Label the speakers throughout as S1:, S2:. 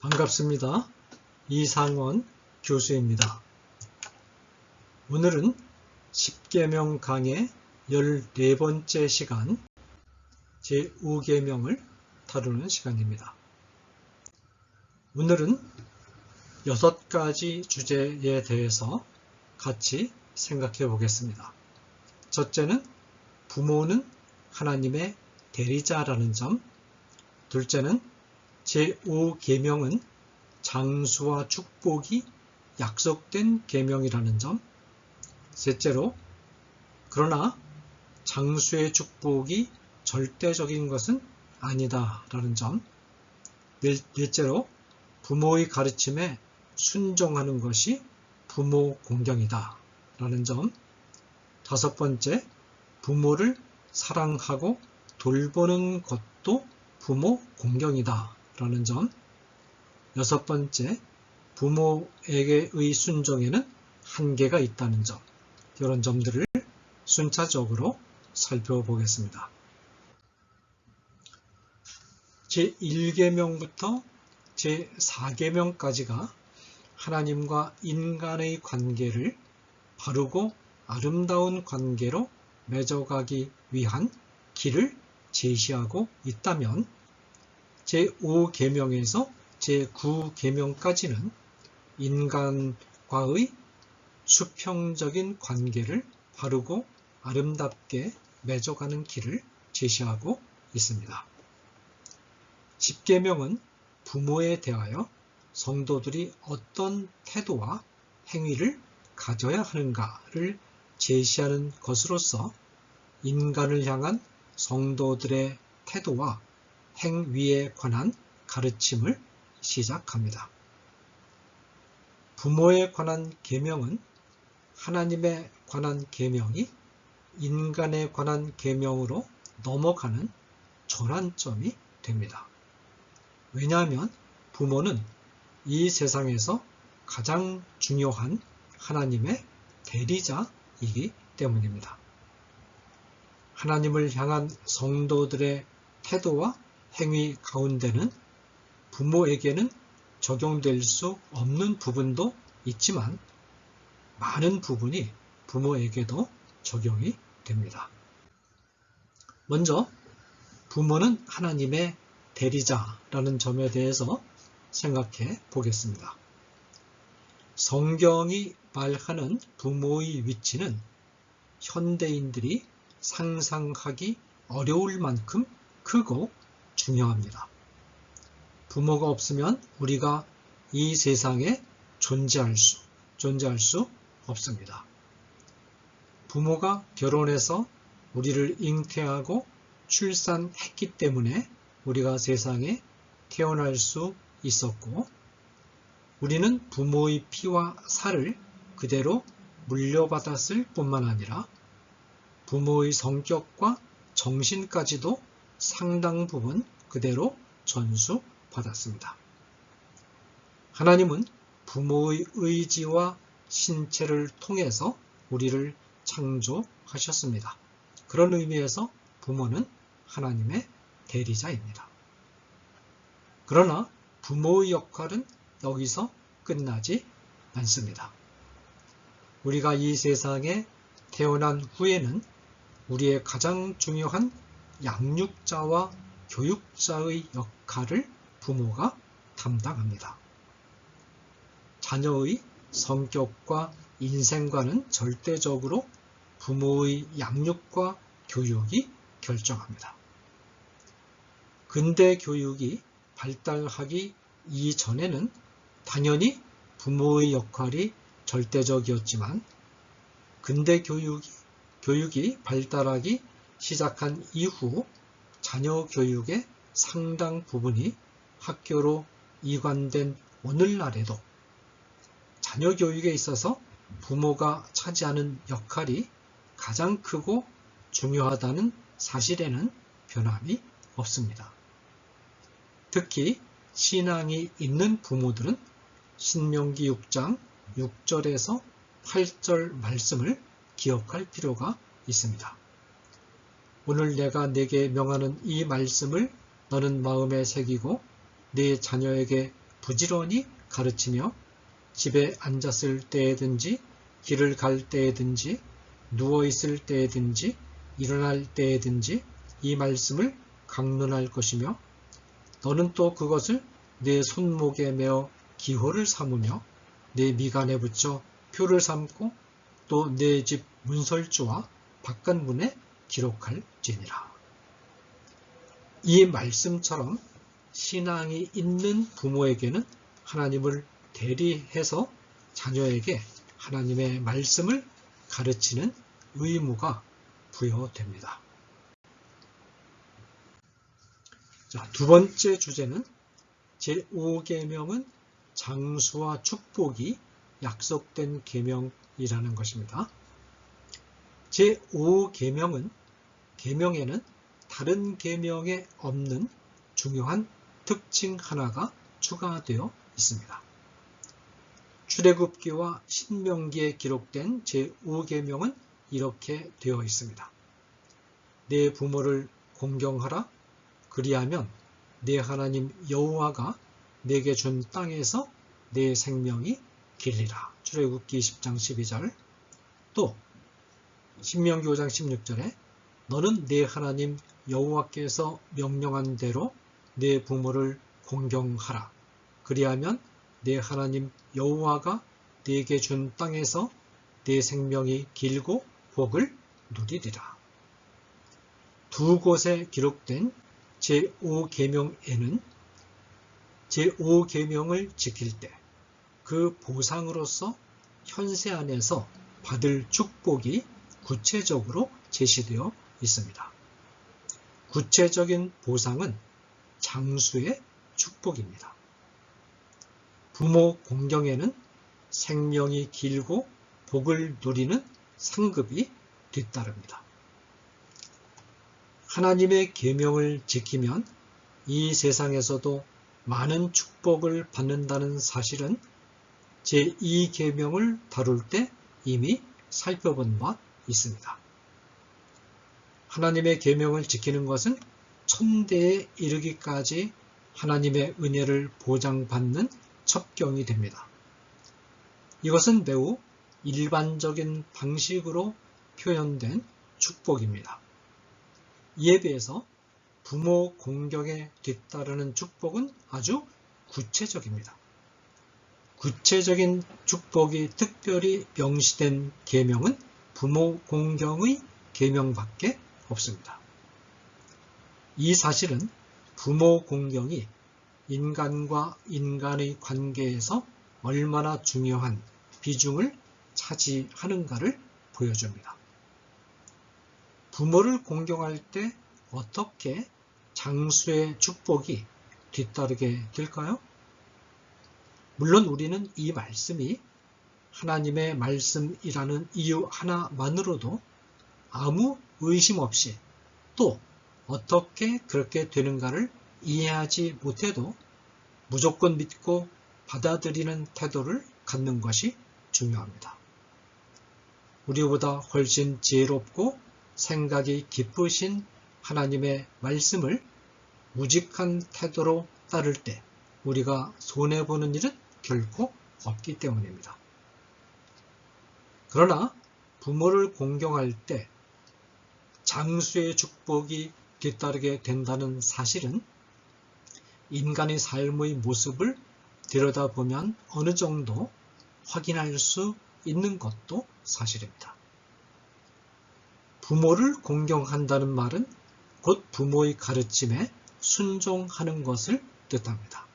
S1: 반갑습니다. 이상원 교수입니다. 오늘은 10계명 강의 14번째 시간 제5계명을 다루는 시간입니다. 오늘은 6가지 주제에 대해서 같이 생각해 보겠습니다. 첫째는 부모는 하나님의 대리자라는 점, 둘째는 제5계명은 장수와 축복이 약속된 계명이라는 점, 셋째로 그러나 장수의 축복이 절대적인 것은 아니다라는 점, 넷째로 부모의 가르침에 순종하는 것이 부모 공경이다라는 점, 다섯 번째 부모를 사랑하고 돌보는 것도 부모 공경이다라는 점, 여섯 번째 부모에게의 순종에는 한계가 있다는 점, 이런 점들을 순차적으로 살펴보겠습니다. 제1계명부터 제4계명까지가 하나님과 인간의 관계를 바르고 아름다운 관계로 맺어가기 위한 길을 제시하고 있다면 제5계명에서 제9계명까지는 인간과의 수평적인 관계를 바르고 아름답게 맺어가는 길을 제시하고 있습니다. 10계명은 부모에 대하여 성도들이 어떤 태도와 행위를 가져야 하는가를 제시하는 것으로서 인간을 향한 성도들의 태도와 행위에 관한 가르침을 시작합니다. 부모에 관한 계명은 하나님에 관한 계명이 인간에 관한 계명으로 넘어가는 전환점이 됩니다. 왜냐하면 부모는 이 세상에서 가장 중요한 하나님의 대리자이기 때문입니다. 하나님을 향한 성도들의 태도와 행위 가운데는 부모에게는 적용될 수 없는 부분도 있지만 많은 부분이 부모에게도 적용이 됩니다. 먼저 부모는 하나님의 대리자라는 점에 대해서 생각해 보겠습니다. 성경이 말하는 부모의 위치는 현대인들이 상상하기 어려울 만큼 크고 중요합니다. 부모가 없으면 우리가 이 세상에 존재할 수 없습니다. 부모가 결혼해서 우리를 잉태하고 출산했기 때문에 우리가 세상에 태어날 수 있었고, 우리는 부모의 피와 살을 그대로 물려받았을 뿐만 아니라 부모의 성격과 정신까지도 상당 부분 그대로 전수받았습니다. 하나님은 부모의 의지와 신체를 통해서 우리를 창조하셨습니다. 그런 의미에서 부모는 하나님의 대리자입니다. 그러나 부모의 역할은 여기서 끝나지 않습니다. 우리가 이 세상에 태어난 후에는 우리의 가장 중요한 양육자와 교육자의 역할을 부모가 담당합니다. 자녀의 성격과 인생관은 절대적으로 부모의 양육과 교육이 결정합니다. 근대 교육이 발달하기 이전에는 당연히 부모의 역할이 절대적이었지만 근대 교육이 발달하기 시작한 이후 자녀 교육의 상당 부분이 학교로 이관된 오늘날에도 자녀 교육에 있어서 부모가 차지하는 역할이 가장 크고 중요하다는 사실에는 변함이 없습니다. 특히 신앙이 있는 부모들은 신명기 6장 6절에서 8절 말씀을 기억할 필요가 있습니다. 오늘 내가 네게 명하는 이 말씀을 너는 마음에 새기고 네 자녀에게 부지런히 가르치며 집에 앉았을 때에든지 길을 갈 때에든지 누워있을 때에든지 일어날 때에든지 이 말씀을 강론할 것이며 너는 또 그것을 내 손목에 메어 기호를 삼으며 내 미간에 붙여 표를 삼고 또 내 집 문설주와 바깥문에 기록할지니라. 이 말씀처럼 신앙이 있는 부모에게는 하나님을 대리해서 자녀에게 하나님의 말씀을 가르치는 의무가 부여됩니다. 자, 두 번째 주제는 제5계명은 장수와 축복이 약속된 계명이라는 것입니다. 제5계명은 계명에는 다른 계명에 없는 중요한 특징 하나가 추가되어 있습니다. 출애굽기와 신명기에 기록된 제5계명은 이렇게 되어 있습니다. 내 부모를 공경하라. 그리하면 내 하나님 여호와가 내게 준 땅에서 내 생명이 길리라. 출애굽기 10장 12절. 또 신명기 5장 16절에 너는 내 하나님 여호와께서 명령한 대로 내 부모를 공경하라. 그리하면 내 하나님 여호와가 네게 준 땅에서 내 생명이 길고 복을 누리리라. 두 곳에 기록된 제5계명에는 제5계명을 지킬 때 그 보상으로서 현세 안에서 받을 축복이 구체적으로 제시되어 있습니다. 구체적인 보상은 장수의 축복입니다. 부모 공경에는 생명이 길고 복을 누리는 상급이 뒤따릅니다. 하나님의 계명을 지키면 이 세상에서도 많은 축복을 받는다는 사실은 제2계명을 다룰 때 이미 살펴본 바 있습니다. 하나님의 계명을 지키는 것은 천대에 이르기까지 하나님의 은혜를 보장받는 첩경이 됩니다. 이것은 매우 일반적인 방식으로 표현된 축복입니다. 이에 비해서 부모 공경에 뒤따르는 축복은 아주 구체적입니다. 구체적인 축복이 특별히 명시된 계명은 부모 공경의 계명밖에 없습니다. 이 사실은 부모 공경이 인간과 인간의 관계에서 얼마나 중요한 비중을 차지하는가를 보여줍니다. 부모를 공경할 때 어떻게 장수의 축복이 뒤따르게 될까요? 물론 우리는 이 말씀이 하나님의 말씀이라는 이유 하나만으로도 아무 의심 없이 또 어떻게 그렇게 되는가를 이해하지 못해도 무조건 믿고 받아들이는 태도를 갖는 것이 중요합니다. 우리보다 훨씬 지혜롭고 생각이 깊으신 하나님의 말씀을 무직한 태도로 따를 때 우리가 손해보는 일은 결코 없기 때문입니다. 그러나 부모를 공경할 때 장수의 축복이 뒤따르게 된다는 사실은 인간의 삶의 모습을 들여다보면 어느 정도 확인할 수 있는 것도 사실입니다. 부모를 공경한다는 말은 곧 부모의 가르침에 순종하는 것을 뜻합니다.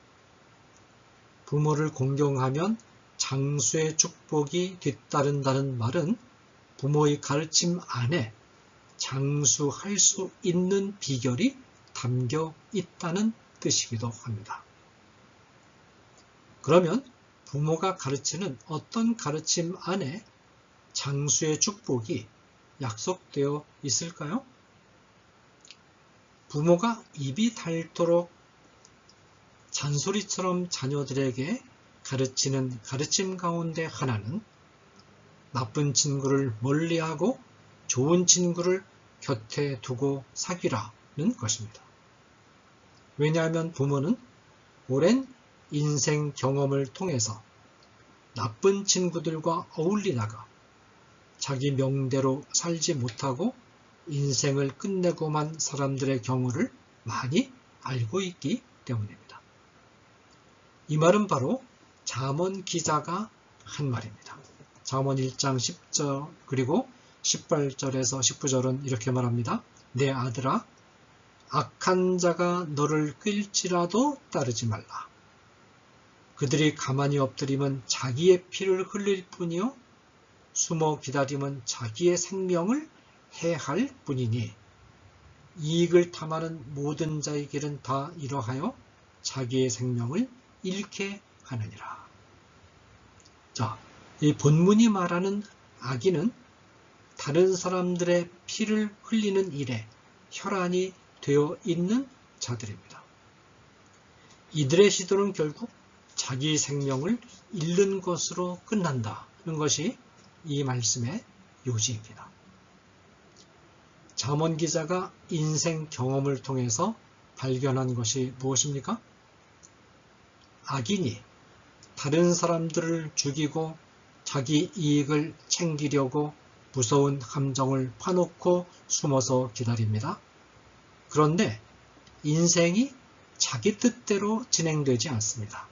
S1: 부모를 공경하면 장수의 축복이 뒤따른다는 말은 부모의 가르침 안에 장수할 수 있는 비결이 담겨 있다는 뜻이기도 합니다. 그러면 부모가 가르치는 어떤 가르침 안에 장수의 축복이 약속되어 있을까요? 부모가 입이 닳도록 잔소리처럼 자녀들에게 가르치는 가르침 가운데 하나는 나쁜 친구를 멀리하고 좋은 친구를 곁에 두고 사귀라는 것입니다. 왜냐하면 부모는 오랜 인생 경험을 통해서 나쁜 친구들과 어울리다가 자기 명대로 살지 못하고 인생을 끝내고만 사람들의 경우를 많이 알고 있기 때문입니다. 이 말은 바로 잠언 기자가 한 말입니다. 잠언 1장 10절 그리고 18절에서 19절은 이렇게 말합니다. 내 아들아, 악한 자가 너를 끌지라도 따르지 말라. 그들이 가만히 엎드리면 자기의 피를 흘릴 뿐이요 숨어 기다리면 자기의 생명을 해할 뿐이니 이익을 탐하는 모든 자의 길은 다 이러하여 자기의 생명을 잃게 하느니라. 자, 이 본문이 말하는 악인은 다른 사람들의 피를 흘리는 일에 혈안이 되어 있는 자들입니다. 이들의 시도는 결국 자기 생명을 잃는 것으로 끝난다는 것이 이 말씀의 요지입니다. 잠언 기자가 인생 경험을 통해서 발견한 것이 무엇입니까? 악인이 다른 사람들을 죽이고 자기 이익을 챙기려고 무서운 함정을 파놓고 숨어서 기다립니다. 그런데 인생이 자기 뜻대로 진행되지 않습니다.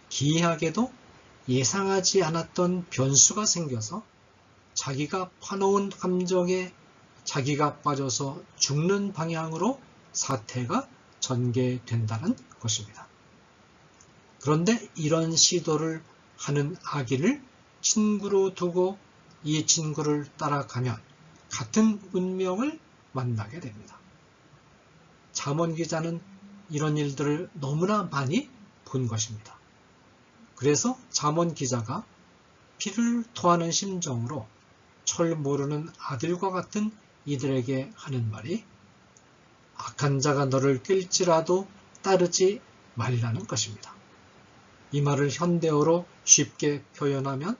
S1: 기이하게도 예상하지 않았던 변수가 생겨서 자기가 파놓은 함정에 자기가 빠져서 죽는 방향으로 사태가 전개된다는 것입니다. 그런데 이런 시도를 하는 악인을 친구로 두고 이 친구를 따라가면 같은 운명을 만나게 됩니다. 잠언 기자는 이런 일들을 너무나 많이 본 것입니다. 그래서 잠언 기자가 피를 토하는 심정으로 철 모르는 아들과 같은 이들에게 하는 말이 악한 자가 너를 끌지라도 따르지 말라는 것입니다. 이 말을 현대어로 쉽게 표현하면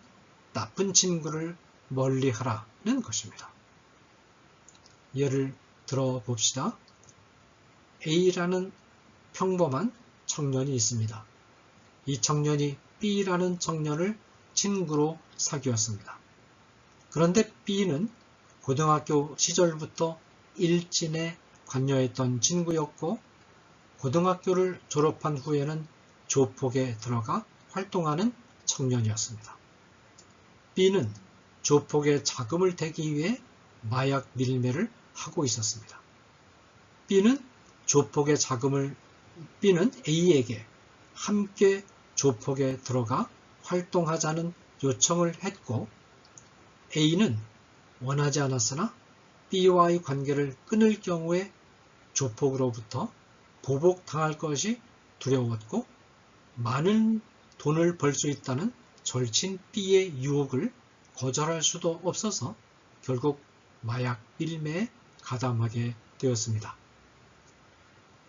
S1: 나쁜 친구를 멀리하라는 것입니다. 예를 들어 봅시다. A라는 평범한 청년이 있습니다. 이 청년이 B라는 청년을 친구로 사귀었습니다. 그런데 B는 고등학교 시절부터 일진에 관여했던 친구였고 고등학교를 졸업한 후에는 조폭에 들어가 활동하는 청년이었습니다. B는 조폭의 자금을 대기 위해 마약 밀매를 하고 있었습니다. B는 A에게 함께 조폭에 들어가 활동하자는 요청을 했고 A는 원하지 않았으나 B와의 관계를 끊을 경우에 조폭으로부터 보복당할 것이 두려웠고 많은 돈을 벌 수 있다는 절친 B의 유혹을 거절할 수도 없어서 결국 마약 밀매에 가담하게 되었습니다.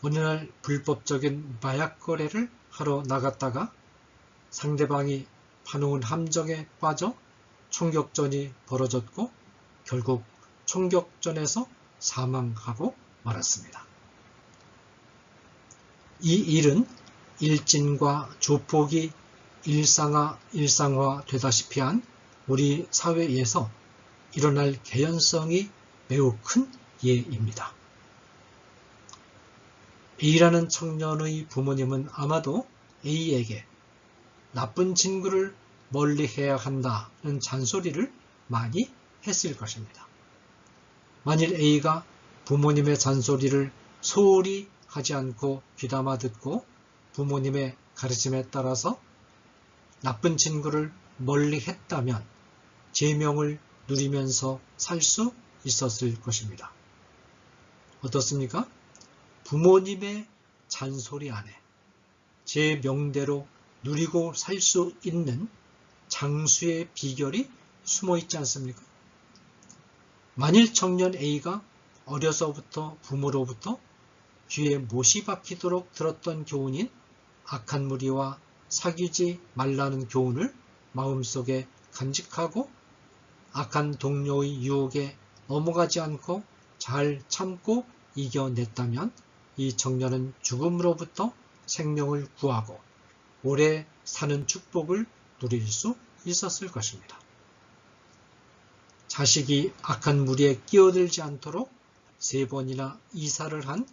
S1: 어느 날 불법적인 마약 거래를 하러 나갔다가 상대방이 파놓은 함정에 빠져 총격전이 벌어졌고 결국 총격전에서 사망하고 말았습니다. 이 일은 일진과 조폭이 일상화되다시피 한 우리 사회에서 일어날 개연성이 매우 큰 예입니다. A라는 청년의 부모님은 아마도 A에게 나쁜 친구를 멀리해야 한다는 잔소리를 많이 했을 것입니다. 만일 A가 부모님의 잔소리를 소홀히 하지 않고 귀담아 듣고 부모님의 가르침에 따라서 나쁜 친구를 멀리했다면 제명을 누리면서 살 수 있었을 것입니다. 어떻습니까? 부모님의 잔소리 안에 제 명대로 누리고 살 수 있는 장수의 비결이 숨어 있지 않습니까? 만일 청년 A가 어려서부터 부모로부터 귀에 못이 박히도록 들었던 교훈인 악한 무리와 사귀지 말라는 교훈을 마음속에 간직하고 악한 동료의 유혹에 넘어가지 않고 잘 참고 이겨냈다면 이 청년은 죽음으로부터 생명을 구하고 오래 사는 축복을 누릴 수 있었을 것입니다. 자식이 악한 무리에 끼어들지 않도록 3번이나 이사를 한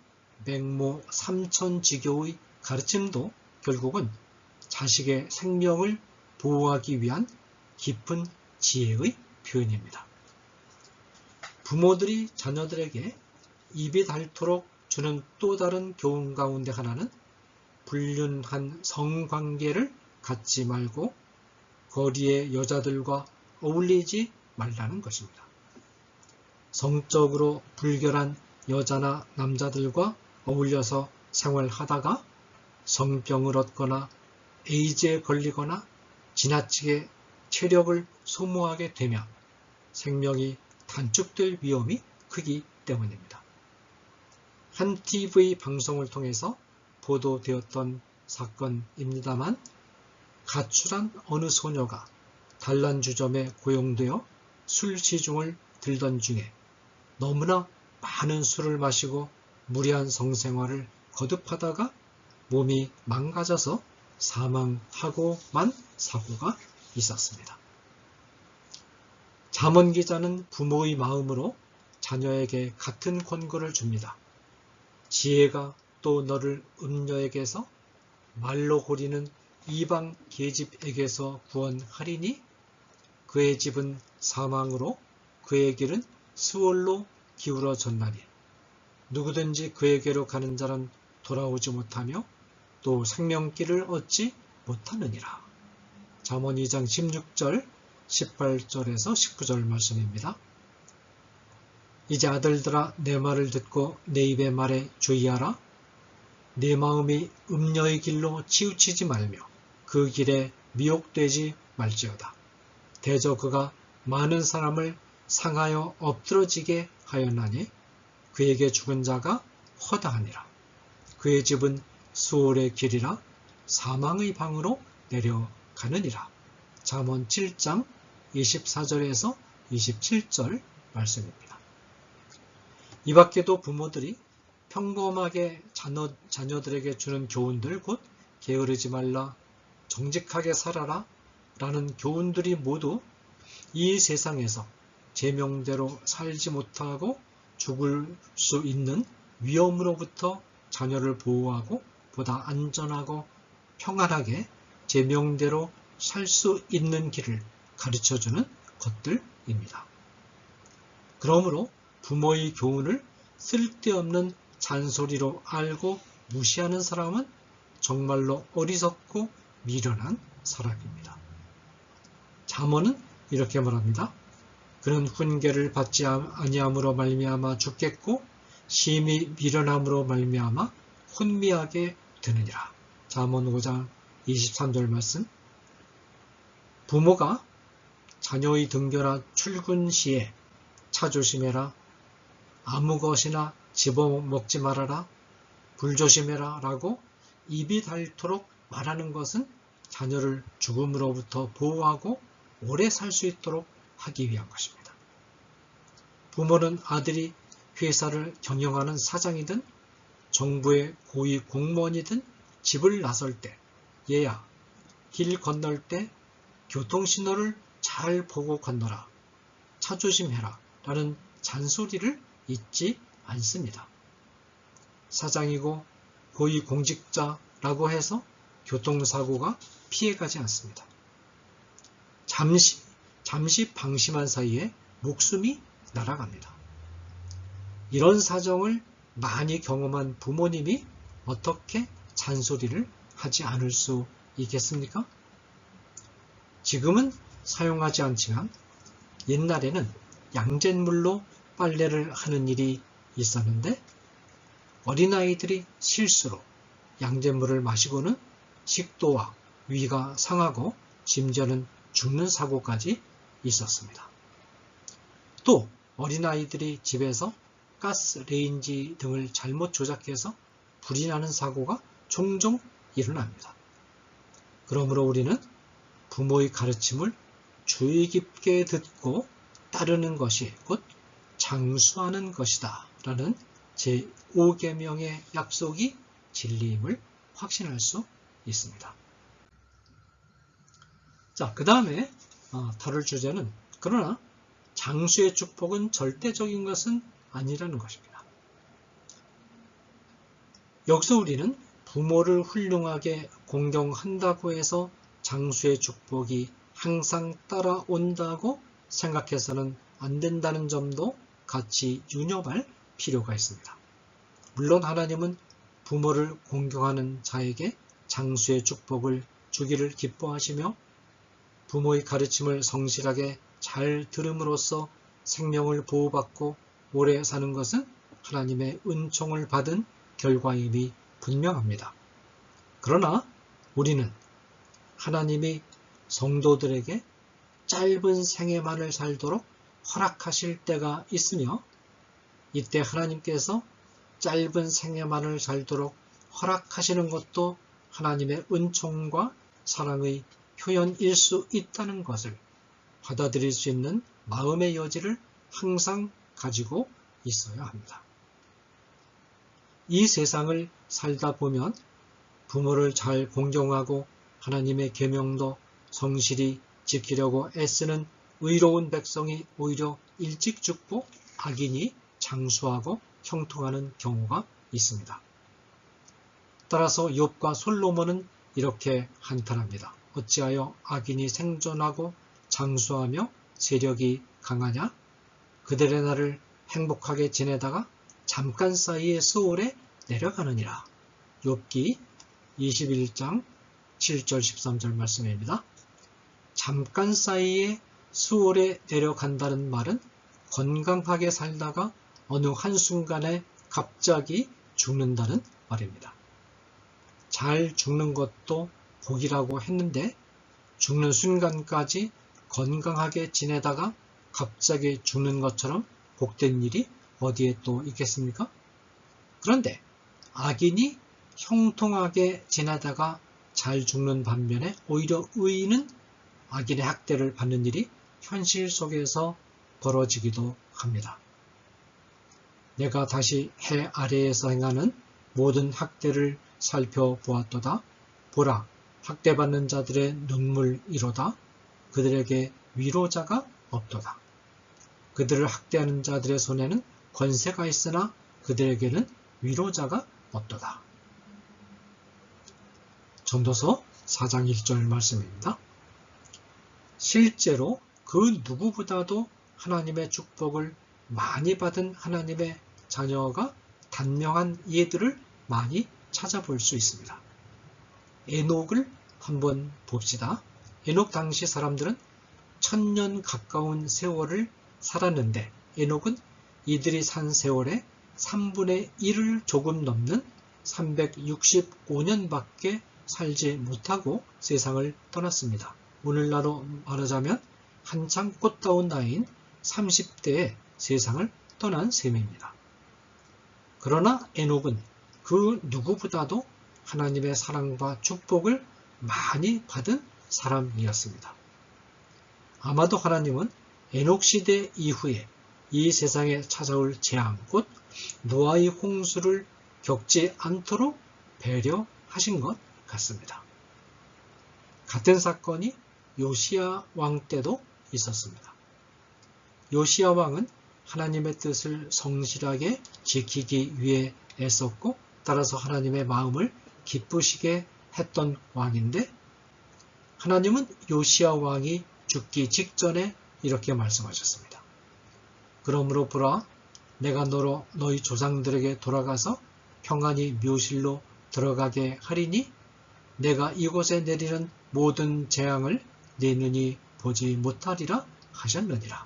S1: 맹모 삼천지교의 가르침도 결국은 자식의 생명을 보호하기 위한 깊은 지혜의 표현입니다. 부모들이 자녀들에게 입이 닳도록 주는 또 다른 교훈 가운데 하나는 불륜한 성관계를 갖지 말고 거리의 여자들과 어울리지 말라는 것입니다. 성적으로 불결한 여자나 남자들과 어울려서 생활하다가 성병을 얻거나 에이즈에 걸리거나 지나치게 체력을 소모하게 되면 생명이 단축될 위험이 크기 때문입니다. 한 TV 방송을 통해서 보도되었던 사건입니다만 가출한 어느 소녀가 단란주점에 고용되어 술 시중을 들던 중에 너무나 많은 술을 마시고 무리한 성생활을 거듭하다가 몸이 망가져서 사망하고만 사고가 있었습니다. 잠언 기자는 부모의 마음으로 자녀에게 같은 권고를 줍니다. 지혜가 또 너를 음녀에게서 말로 호리는 이방 계집에게서 구원하리니 그의 집은 사망으로 그의 길은 수월로 기울어졌나니 누구든지 그에게로 가는 자는 돌아오지 못하며 또 생명길을 얻지 못하느니라. 잠언 2장 16절 18절에서 19절 말씀입니다. 이제 아들들아 내 말을 듣고 내 입의 말에 주의하라. 내 마음이 음녀의 길로 치우치지 말며 그 길에 미혹되지 말지어다. 대저 그가 많은 사람을 상하여 엎드러지게 하였나니 그에게 죽은 자가 허다하니라. 그의 집은 수월의 길이라 사망의 방으로 내려가느니라. 잠언 7장 24절에서 27절 말씀입니다. 이 밖에도 부모들이 평범하게 자녀들에게 주는 교훈들 곧 게으르지 말라, 정직하게 살아라 라는 교훈들이 모두 이 세상에서 제명대로 살지 못하고 죽을 수 있는 위험으로부터 자녀를 보호하고 보다 안전하고 평안하게 제명대로 살 수 있는 길을 가르쳐주는 것들입니다. 그러므로 부모의 교훈을 쓸데없는 잔소리로 알고 무시하는 사람은 정말로 어리석고 미련한 사람입니다. 잠언은 이렇게 말합니다. 그는 훈계를 받지 아니함으로 말미암아 죽겠고 심히 미련함으로 말미암아 혼미하게 되느니라. 잠언 5장 23절 말씀. 부모가 자녀의 등교나 출근 시에 차 조심해라, 아무 것이나 집어먹지 말아라, 불 조심해라 라고 입이 닳도록 말하는 것은 자녀를 죽음으로부터 보호하고 오래 살 수 있도록 하기 위한 것입니다. 부모는 아들이 회사를 경영하는 사장이든 정부의 고위 공무원이든 집을 나설 때 얘야 길 건널 때 교통신호를 잘 보고 건너라, 차 조심해라 라는 잔소리를 잊지 않습니다. 사장이고 고위 공직자라고 해서 교통사고가 피해가지 않습니다. 잠시 방심한 사이에 목숨이 날아갑니다. 이런 사정을 많이 경험한 부모님이 어떻게 잔소리를 하지 않을 수 있겠습니까? 지금은 사용하지 않지만 옛날에는 양잿물로 빨래를 하는 일이 있었는데 어린아이들이 실수로 양잿물을 마시고는 식도와 위가 상하고 심지어는 죽는 사고까지 있었습니다. 또 어린아이들이 집에서 가스레인지 등을 잘못 조작해서 불이 나는 사고가 종종 일어납니다. 그러므로 우리는 부모의 가르침을 주의 깊게 듣고 따르는 것이 곧 장수하는 것이다 라는 제5계명의 약속이 진리임을 확신할 수 있습니다. 자, 그 다음에 다룰 주제는 그러나 장수의 축복은 절대적인 것은 아니라는 것입니다. 여기서 우리는 부모를 훌륭하게 공경한다고 해서 장수의 축복이 항상 따라온다고 생각해서는 안 된다는 점도 같이 유념할 필요가 있습니다. 물론 하나님은 부모를 공경하는 자에게 장수의 축복을 주기를 기뻐하시며 부모의 가르침을 성실하게 잘 들음으로써 생명을 보호받고 오래 사는 것은 하나님의 은총을 받은 결과임이 분명합니다. 그러나 우리는 하나님이 성도들에게 짧은 생애만을 살도록 허락하실 때가 있으며 이때 하나님께서 짧은 생애만을 살도록 허락하시는 것도 하나님의 은총과 사랑의 표현일 수 있다는 것을 받아들일 수 있는 마음의 여지를 항상 가지고 있어야 합니다. 이 세상을 살다 보면 부모를 잘 공경하고 하나님의 계명도 성실히 지키려고 애쓰는 의로운 백성이 오히려 일찍 죽고 악인이 장수하고 형통하는 경우가 있습니다. 따라서 욥과 솔로몬은 이렇게 한탄합니다. 어찌하여 악인이 생존하고 장수하며 세력이 강하냐? 그들의 날을 행복하게 지내다가 잠깐 사이에 수월에 내려가느니라. 욥기 21장 7절 13절 말씀입니다. 잠깐 사이에 수월에 내려간다는 말은 건강하게 살다가 어느 한순간에 갑자기 죽는다는 말입니다. 잘 죽는 것도 복이라고 했는데 죽는 순간까지 건강하게 지내다가 갑자기 죽는 것처럼 복된 일이 어디에 또 있겠습니까? 그런데 악인이 형통하게 지내다가 잘 죽는 반면에 오히려 의인은 악인의 학대를 받는 일이 현실 속에서 벌어지기도 합니다. 내가 다시 해 아래에서 행하는 모든 학대를 살펴보았도다. 보라, 학대받는 자들의 눈물이로다. 그들에게 위로자가 없도다. 그들을 학대하는 자들의 손에는 권세가 있으나 그들에게는 위로자가 없도다. 전도서 4장 1절 말씀입니다. 실제로 그 누구보다도 하나님의 축복을 많이 받은 하나님의 자녀가 단명한 예들을 많이 찾아볼 수 있습니다. 에녹을 한번 봅시다. 에녹 당시 사람들은 1000년 가까운 세월을 살았는데 에녹은 이들이 산 세월의 3분의 1을 조금 넘는 365년밖에 살지 못하고 세상을 떠났습니다. 오늘날로 말하자면 한창 꽃다운 나이인 30대에 세상을 떠난 셈입니다. 그러나 에녹은 그 누구보다도 하나님의 사랑과 축복을 많이 받은 사람이었습니다. 아마도 하나님은 에녹 시대 이후에 이 세상에 찾아올 재앙, 곧 노아의 홍수를 겪지 않도록 배려하신 것 같습니다. 같은 사건이 요시야 왕 때도 있었습니다. 요시야 왕은 하나님의 뜻을 성실하게 지키기 위해 애썼고 따라서 하나님의 마음을 기쁘시게 했던 왕인데 하나님은 요시야 왕이 죽기 직전에 이렇게 말씀하셨습니다. 그러므로 보라, 내가 너로 너희 조상들에게 돌아가서 평안히 묘실로 들어가게 하리니 내가 이곳에 내리는 모든 재앙을 네 눈이 보지 못하리라 하셨느니라.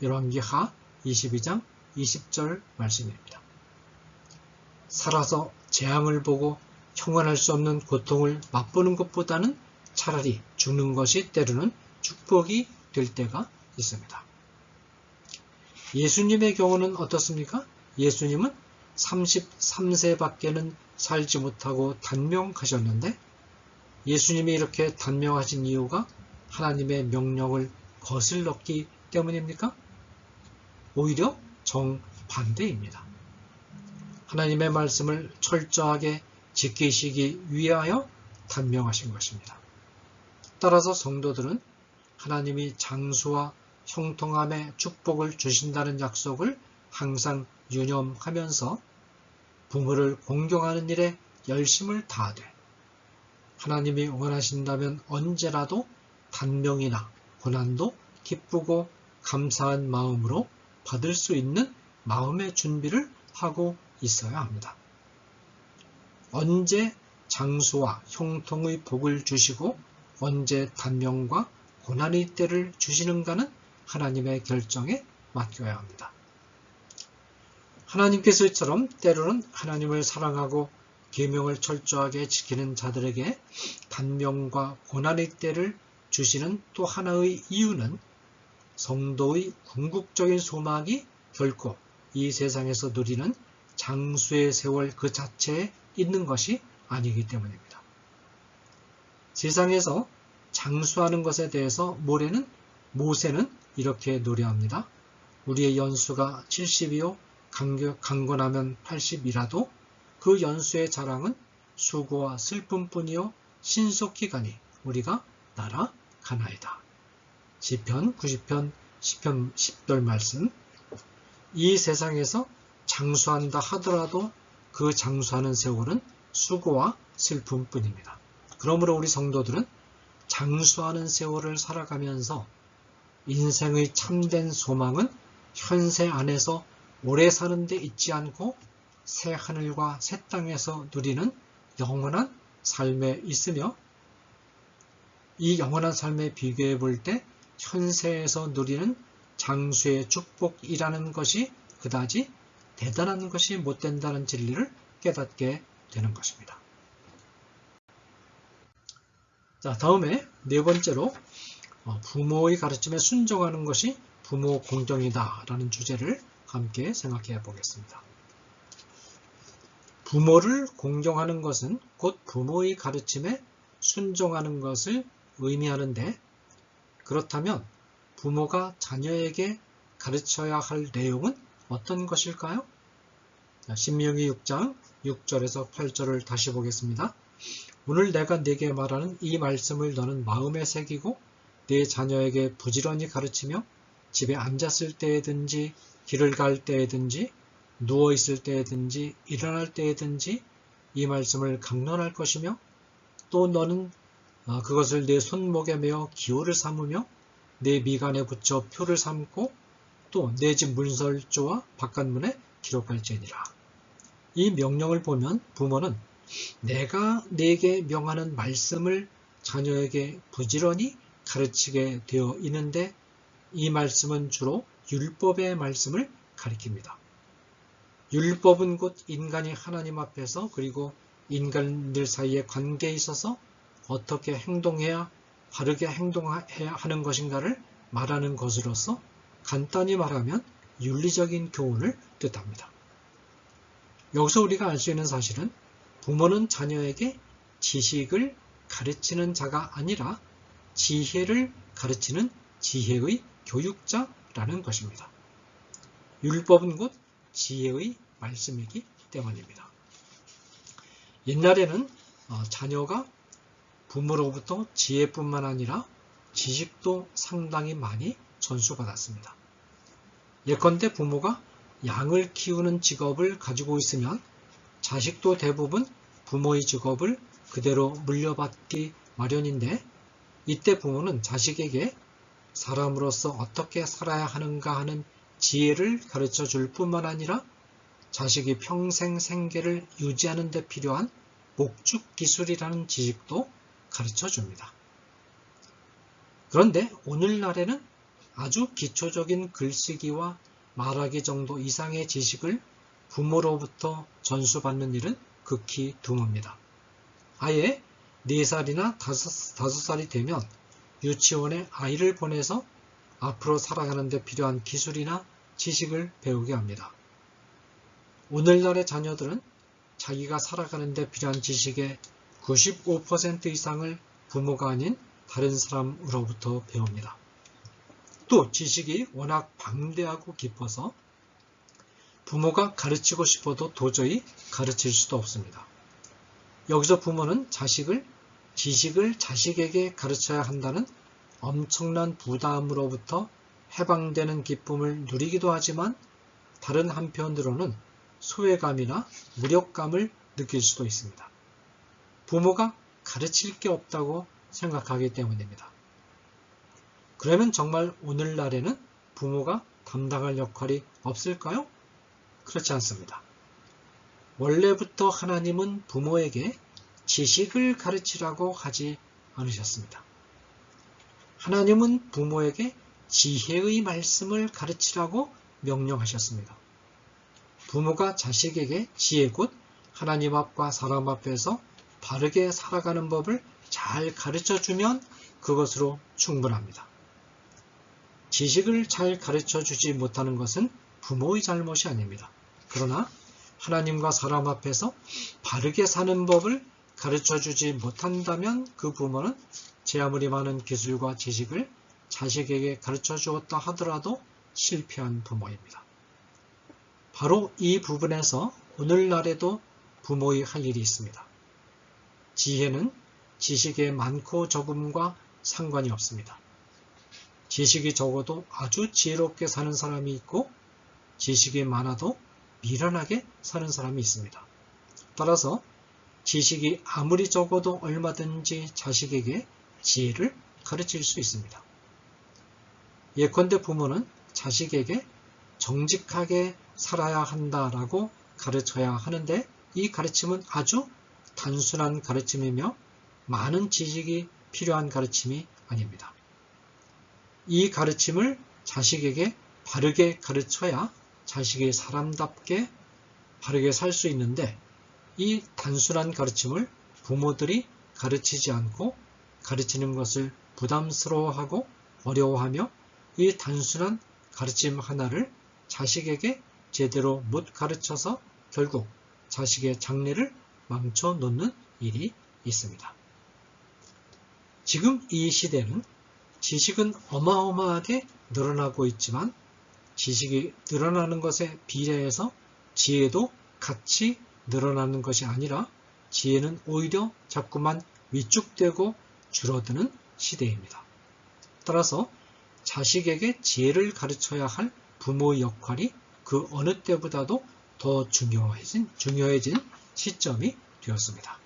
S1: 열왕기하 22장 20절 말씀입니다. 살아서 재앙을 보고 형언할 수 없는 고통을 맛보는 것보다는 차라리 죽는 것이 때로는 축복이 될 때가 있습니다. 예수님의 경우는 어떻습니까? 예수님은 33세밖에는 살지 못하고 단명하셨는데 예수님이 이렇게 단명하신 이유가 하나님의 명령을 거슬렀기 때문입니까? 오히려 정반대입니다. 하나님의 말씀을 철저하게 지키시기 위하여 단명하신 것입니다. 따라서 성도들은 하나님이 장수와 형통함의 축복을 주신다는 약속을 항상 유념하면서 부모를 공경하는 일에 열심을 다하되 하나님이 원하신다면 언제라도 단명이나 고난도 기쁘고 감사한 마음으로 받을 수 있는 마음의 준비를 하고 있어야 합니다. 언제 장수와 형통의 복을 주시고 언제 단명과 고난의 때를 주시는가는 하나님의 결정에 맡겨야 합니다. 하나님께서 이처럼 때로는 하나님을 사랑하고 계명을 철저하게 지키는 자들에게 단명과 고난의 때를 주시는 또 하나의 이유는 성도의 궁극적인 소망이 결코 이 세상에서 누리는 장수의 세월 그 자체에 있는 것이 아니기 때문입니다. 세상에서 장수하는 것에 대해서 모세는 이렇게 노래합니다. 우리의 연수가 70이요 강건하면 80이라도 그 연수의 자랑은 수고와 슬픔뿐이요 신속히 가니 우리가 날아가나이다. 시편 90편 10절 말씀. 이 세상에서 장수한다 하더라도 그 장수하는 세월은 수고와 슬픔뿐입니다. 그러므로 우리 성도들은 장수하는 세월을 살아가면서 인생의 참된 소망은 현세 안에서 오래 사는 데 있지 않고 새 하늘과 새 땅에서 누리는 영원한 삶에 있으며 이 영원한 삶에 비교해 볼 때 현세에서 누리는 장수의 축복이라는 것이 그다지 대단한 것이 못 된다는 진리를 깨닫게 되는 것입니다. 자, 다음에 네 번째로 부모의 가르침에 순종하는 것이 부모 공경이다 라는 주제를 함께 생각해 보겠습니다. 부모를 공경하는 것은 곧 부모의 가르침에 순종하는 것을 의미하는데 그렇다면 부모가 자녀에게 가르쳐야 할 내용은 어떤 것일까요? 신명기 6장 6절에서 8절을 다시 보겠습니다. 오늘 내가 네게 말하는 이 말씀을 너는 마음에 새기고 네 자녀에게 부지런히 가르치며 집에 앉았을 때에든지 길을 갈 때에든지 누워있을 때에든지 일어날 때에든지 이 말씀을 강론할 것이며 또 너는 그것을 내 손목에 메어 기호를 삼으며 내 미간에 붙여 표를 삼고 또 내 집 문설조와 바깥문에 기록할지니라. 이 명령을 보면 부모는 내가 네게 명하는 말씀을 자녀에게 부지런히 가르치게 되어 있는데 이 말씀은 주로 율법의 말씀을 가리킵니다. 율법은 곧 인간이 하나님 앞에서 그리고 인간들 사이의 관계에 있어서 어떻게 행동해야 바르게 행동해야 하는 것인가를 말하는 것으로서 간단히 말하면 윤리적인 교훈을 뜻합니다. 여기서 우리가 알 수 있는 사실은 부모는 자녀에게 지식을 가르치는 자가 아니라 지혜를 가르치는 지혜의 교육자라는 것입니다. 율법은 곧 지혜의 말씀이기 때문입니다. 옛날에는 자녀가 부모로부터 지혜뿐만 아니라 지식도 상당히 많이 전수받았습니다. 예컨대 부모가 양을 키우는 직업을 가지고 있으면 자식도 대부분 부모의 직업을 그대로 물려받기 마련인데 이때 부모는 자식에게 사람으로서 어떻게 살아야 하는가 하는 지혜를 가르쳐 줄 뿐만 아니라 자식이 평생 생계를 유지하는 데 필요한 목축 기술이라는 지식도 가르쳐 줍니다. 그런데 오늘날에는 아주 기초적인 글쓰기와 말하기 정도 이상의 지식을 부모로부터 전수받는 일은 극히 드뭅니다. 아예 4살이나 5살이 되면 유치원에 아이를 보내서 앞으로 살아가는 데 필요한 기술이나 지식을 배우게 합니다. 오늘날의 자녀들은 자기가 살아가는 데 필요한 지식의 95% 이상을 부모가 아닌 다른 사람으로부터 배웁니다. 또 지식이 워낙 방대하고 깊어서 부모가 가르치고 싶어도 도저히 가르칠 수도 없습니다. 여기서 부모는 자식을 지식을 자식에게 가르쳐야 한다는 엄청난 부담으로부터 해방되는 기쁨을 누리기도 하지만 다른 한편으로는 소외감이나 무력감을 느낄 수도 있습니다. 부모가 가르칠 게 없다고 생각하기 때문입니다. 그러면 정말 오늘날에는 부모가 담당할 역할이 없을까요? 그렇지 않습니다. 원래부터 하나님은 부모에게 지식을 가르치라고 하지 않으셨습니다. 하나님은 부모에게 지혜의 말씀을 가르치라고 명령하셨습니다. 부모가 자식에게 지혜 곧 하나님 앞과 사람 앞에서 바르게 살아가는 법을 잘 가르쳐주면 그것으로 충분합니다. 지식을 잘 가르쳐주지 못하는 것은 부모의 잘못이 아닙니다. 그러나 하나님과 사람 앞에서 바르게 사는 법을 가르쳐주지 못한다면 그 부모는 제 아무리 많은 기술과 지식을 자식에게 가르쳐 주었다 하더라도 실패한 부모입니다. 바로 이 부분에서 오늘날에도 부모의 할 일이 있습니다. 지혜는 지식의 많고 적음과 상관이 없습니다. 지식이 적어도 아주 지혜롭게 사는 사람이 있고 지식이 많아도 미련하게 사는 사람이 있습니다. 따라서 지식이 아무리 적어도 얼마든지 자식에게 지혜를 가르칠 수 있습니다. 예컨대 부모는 자식에게 정직하게 살아야 한다라고 가르쳐야 하는데 이 가르침은 아주 단순한 가르침이며 많은 지식이 필요한 가르침이 아닙니다. 이 가르침을 자식에게 바르게 가르쳐야 자식이 사람답게 바르게 살 수 있는데 이 단순한 가르침을 부모들이 가르치지 않고 가르치는 것을 부담스러워하고 어려워하며 이 단순한 가르침 하나를 자식에게 제대로 못 가르쳐서 결국 자식의 장래를 망쳐 놓는 일이 있습니다. 지금 이 시대는 지식은 어마어마하게 늘어나고 있지만 지식이 늘어나는 것에 비례해서 지혜도 같이 늘어나는 것이 아니라 지혜는 오히려 자꾸만 위축되고 줄어드는 시대입니다. 따라서 자식에게 지혜를 가르쳐야 할 부모의 역할이 그 어느 때보다도 더 중요해진 시점이 되었습니다.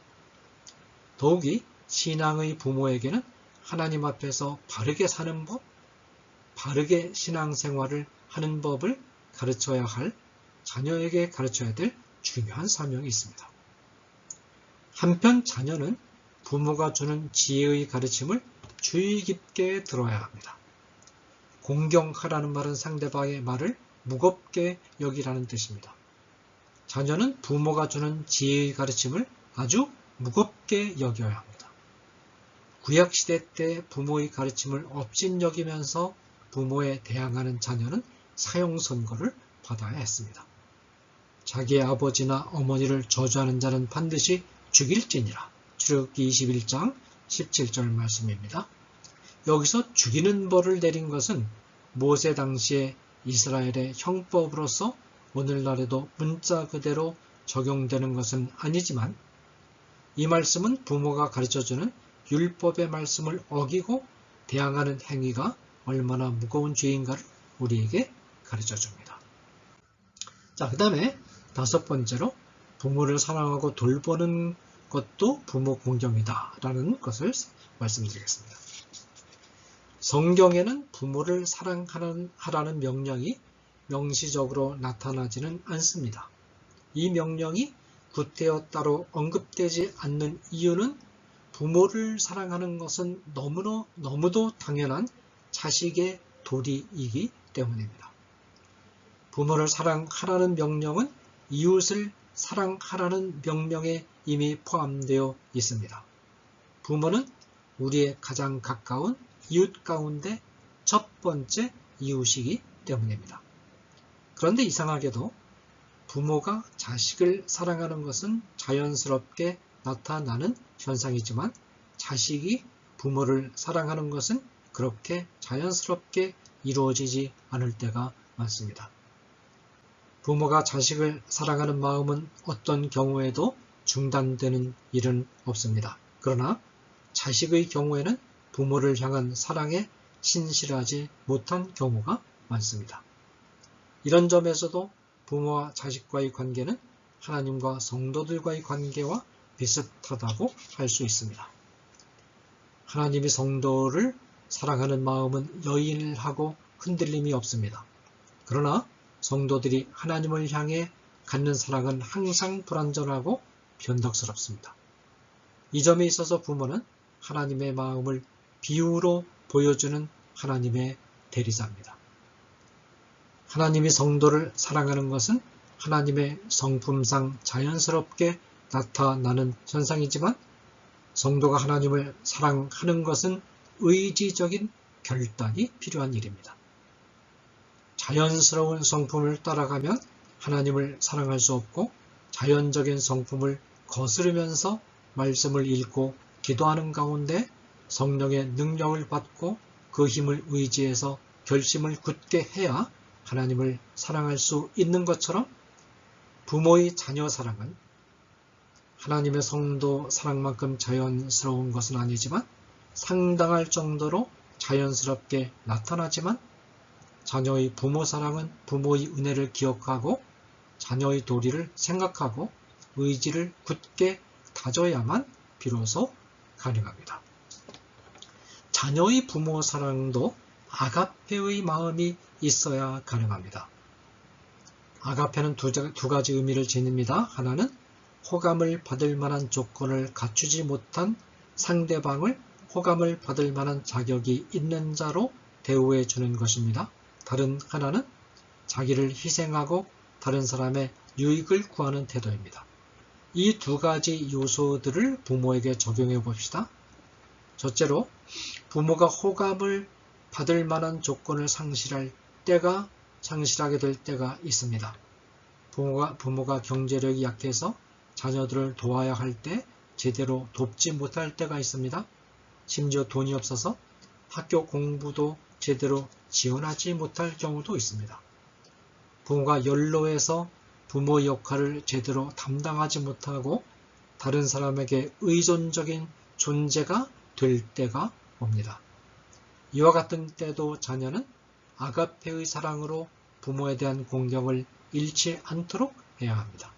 S1: 더욱이 신앙의 부모에게는 하나님 앞에서 바르게 사는 법, 바르게 신앙생활을 하는 법을 가르쳐야 할 자녀에게 가르쳐야 될 중요한 사명이 있습니다. 한편 자녀는 부모가 주는 지혜의 가르침을 주의 깊게 들어야 합니다. 공경하라는 말은 상대방의 말을 무겁게 여기라는 뜻입니다. 자녀는 부모가 주는 지혜의 가르침을 아주 무겁게 여겨야 합니다. 구약시대 때 부모의 가르침을 업신여기면서 부모에 대항하는 자녀는 사형선고를 받아야 했습니다. 자기의 아버지나 어머니를 저주하는 자는 반드시 죽일지니라. 출애굽기 21장 17절 말씀입니다. 여기서 죽이는 벌을 내린 것은 모세 당시의 이스라엘의 형법으로서 오늘날에도 문자 그대로 적용되는 것은 아니지만 이 말씀은 부모가 가르쳐주는 율법의 말씀을 어기고 대항하는 행위가 얼마나 무거운 죄인가를 우리에게 가르쳐줍니다. 자, 그 다음에 다섯 번째로 부모를 사랑하고 돌보는 것도 부모 공경이다 라는 것을 말씀드리겠습니다. 성경에는 부모를 사랑하라는 명령이 명시적으로 나타나지는 않습니다. 이 명령이 구태여 따로 언급되지 않는 이유는 부모를 사랑하는 것은 너무도 당연한 자식의 도리이기 때문입니다. 부모를 사랑하라는 명령은 이웃을 사랑하라는 명령에 이미 포함되어 있습니다. 부모는 우리의 가장 가까운 이웃 가운데 첫 번째 이웃이기 때문입니다. 그런데 이상하게도 부모가 자식을 사랑하는 것은 자연스럽게 나타나는 현상이지만 자식이 부모를 사랑하는 것은 그렇게 자연스럽게 이루어지지 않을 때가 많습니다. 부모가 자식을 사랑하는 마음은 어떤 경우에도 중단되는 일은 없습니다. 그러나 자식의 경우에는 부모를 향한 사랑에 신실하지 못한 경우가 많습니다. 이런 점에서도 부모와 자식과의 관계는 하나님과 성도들과의 관계와 비슷하다고 할 수 있습니다. 하나님이 성도를 사랑하는 마음은 여일하고 흔들림이 없습니다. 그러나 성도들이 하나님을 향해 갖는 사랑은 항상 불완전하고 변덕스럽습니다. 이 점에 있어서 부모는 하나님의 마음을 비유로 보여주는 하나님의 대리자입니다. 하나님이 성도를 사랑하는 것은 하나님의 성품상 자연스럽게 나타나는 현상이지만 성도가 하나님을 사랑하는 것은 의지적인 결단이 필요한 일입니다. 자연스러운 성품을 따라가면 하나님을 사랑할 수 없고 자연적인 성품을 거스르면서 말씀을 읽고 기도하는 가운데 성령의 능력을 받고 그 힘을 의지해서 결심을 굳게 해야 하나님을 사랑할 수 있는 것처럼 부모의 자녀 사랑은 하나님의 성도 사랑만큼 자연스러운 것은 아니지만 상당할 정도로 자연스럽게 나타나지만 자녀의 부모 사랑은 부모의 은혜를 기억하고 자녀의 도리를 생각하고 의지를 굳게 다져야만 비로소 가능합니다. 자녀의 부모 사랑도 아가페의 마음이 있어야 가능합니다. 아가페는 두 가지 의미를 지닙니다. 하나는 호감을 받을 만한 조건을 갖추지 못한 상대방을 호감을 받을 만한 자격이 있는 자로 대우해 주는 것입니다. 다른 하나는 자기를 희생하고 다른 사람의 유익을 구하는 태도입니다. 이 두 가지 요소들을 부모에게 적용해 봅시다. 첫째로 부모가 호감을 받을 만한 조건을 상실하게 될 때가 있습니다. 부모가 경제력이 약해서 자녀들을 도와야 할 때 제대로 돕지 못할 때가 있습니다. 심지어 돈이 없어서 학교 공부도 제대로 지원하지 못할 경우도 있습니다. 부모가 연로해서 부모 역할을 제대로 담당하지 못하고 다른 사람에게 의존적인 존재가 될 때가 옵니다. 이와 같은 때도 자녀는 아가페의 사랑으로 부모에 대한 공경을 잃지 않도록 해야 합니다.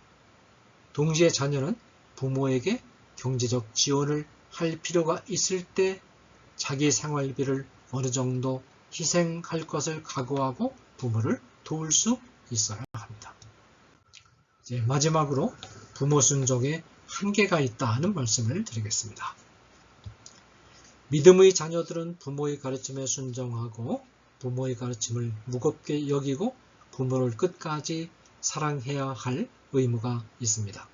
S1: 동시에 자녀는 부모에게 경제적 지원을 할 필요가 있을 때 자기 생활비를 어느 정도 희생할 것을 각오하고 부모를 도울 수 있어야 합니다. 이제 마지막으로 부모 순종에 한계가 있다는 말씀을 드리겠습니다. 믿음의 자녀들은 부모의 가르침에 순종하고 부모의 가르침을 무겁게 여기고 부모를 끝까지 사랑해야 할 의무가 있습니다.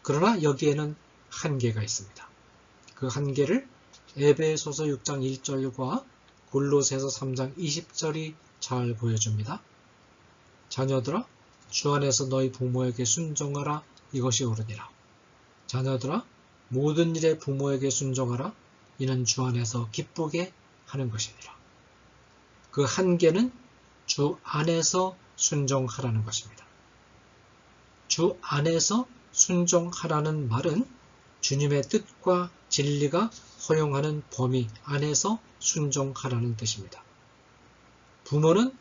S1: 그러나 여기에는 한계가 있습니다. 그 한계를 에베소서 6장 1절과 골로새서 3장 20절이 잘 보여줍니다. 자녀들아 주 안에서 너희 부모에게 순종하라 이것이 옳으니라. 자녀들아 모든 일에 부모에게 순종하라 이는 주 안에서 기쁘게 하는 것이니라. 그 한계는 주 안에서 순종하라는 것입니다. 주 안에서 순종하라는 말은 주님의 뜻과 진리가 허용하는 범위 안에서 순종하라는 뜻입니다. 부모는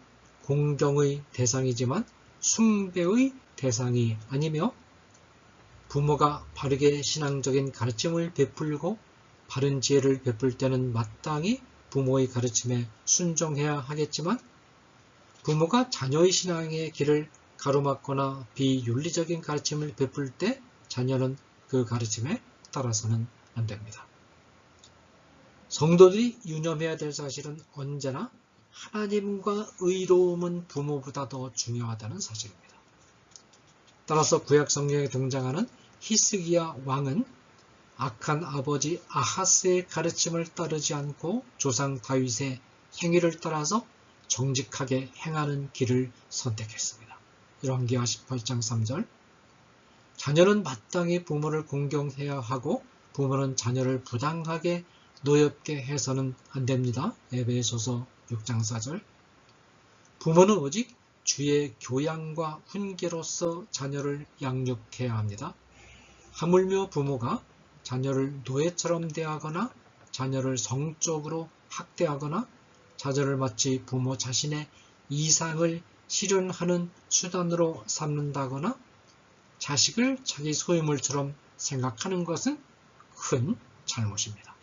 S1: 공경의 대상이지만 숭배의 대상이 아니며 부모가 바르게 신앙적인 가르침을 베풀고 바른 지혜를 베풀 때는 마땅히 부모의 가르침에 순종해야 하겠지만 부모가 자녀의 신앙의 길을 가로막거나 비윤리적인 가르침을 베풀 때 자녀는 그 가르침에 따라서는 안 됩니다. 성도들이 유념해야 될 사실은 언제나 하나님과 의로움은 부모보다 더 중요하다는 사실입니다. 따라서 구약 성경에 등장하는 히스기야 왕은 악한 아버지 아하스의 가르침을 따르지 않고 조상 다윗의 행위를 따라서 정직하게 행하는 길을 선택했습니다. 열왕기하 18장 3절 자녀는 마땅히 부모를 공경해야 하고 부모는 자녀를 부당하게 노엽게 해서는 안 됩니다. 에베소서 6장 4절 부모는 오직 주의 교양과 훈계로서 자녀를 양육해야 합니다. 하물며 부모가 자녀를 노예처럼 대하거나 자녀를 성적으로 학대하거나 자녀를 마치 부모 자신의 이상을 실현하는 수단으로 삼는다거나 자식을 자기 소유물처럼 생각하는 것은 큰 잘못입니다.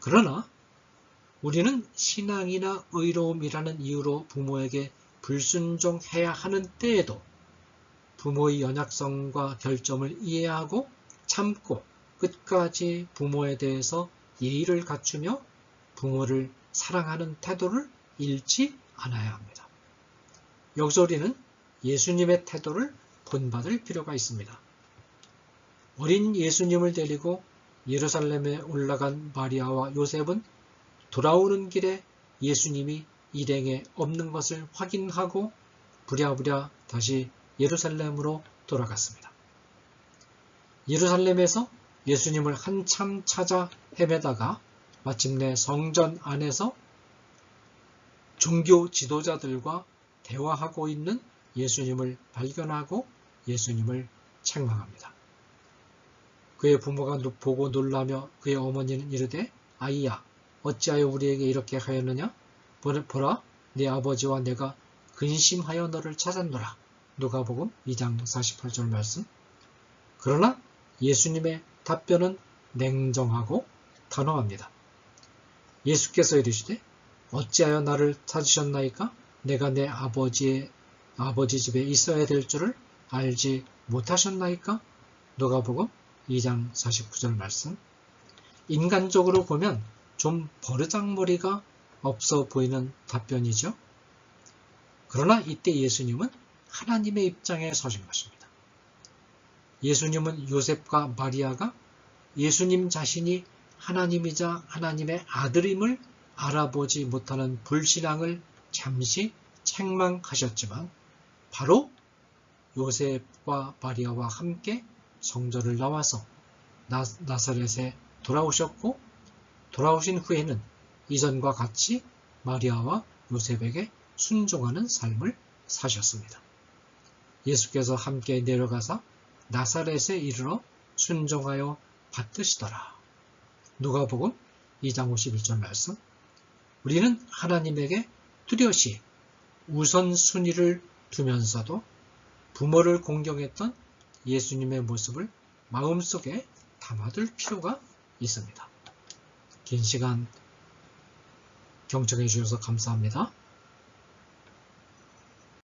S1: 그러나 우리는 신앙이나 의로움이라는 이유로 부모에게 불순종해야 하는 때에도 부모의 연약성과 결점을 이해하고 참고 끝까지 부모에 대해서 예의를 갖추며 부모를 사랑하는 태도를 잃지 않아야 합니다. 여기서 우리는 예수님의 태도를 본받을 필요가 있습니다. 어린 예수님을 데리고 예루살렘에 올라간 마리아와 요셉은 돌아오는 길에 예수님이 일행에 없는 것을 확인하고 부랴부랴 다시 예루살렘으로 돌아갔습니다. 예루살렘에서 예수님을 한참 찾아 헤매다가 마침내 성전 안에서 종교 지도자들과 대화하고 있는 예수님을 발견하고 예수님을 책망합니다. 그의 부모가 보고 놀라며 그의 어머니는 이르되 아이야 어찌하여 우리에게 이렇게 하였느냐? 보라 네 아버지와 내가 근심하여 너를 찾았노라. 누가복음 2장 48절 말씀. 그러나 예수님의 답변은 냉정하고 단호합니다. 예수께서 이르시되 어찌하여 나를 찾으셨나이까? 내가 내 아버지 집에 있어야 될 줄을 알지 못하셨나이까? 누가복음 2장 49절 말씀. 인간적으로 보면 좀 버르장머리가 없어 보이는 답변이죠. 그러나 이때 예수님은 하나님의 입장에 서신 것입니다. 예수님은 요셉과 마리아가 예수님 자신이 하나님이자 하나님의 아들임을 알아보지 못하는 불신앙을 잠시 책망하셨지만 바로 요셉과 마리아와 함께 성전을 나와서 나사렛에 돌아오셨고 돌아오신 후에는 이전과 같이 마리아와 요셉에게 순종하는 삶을 사셨습니다. 예수께서 함께 내려가사 나사렛에 이르러 순종하여 받드시더라. 누가복음 2장 51절 말씀. 우리는 하나님에게 뚜렷이 우선순위를 두면서도 부모를 공경했던 예수님의 모습을 마음속에 담아둘 필요가 있습니다. 긴 시간 경청해 주셔서 감사합니다.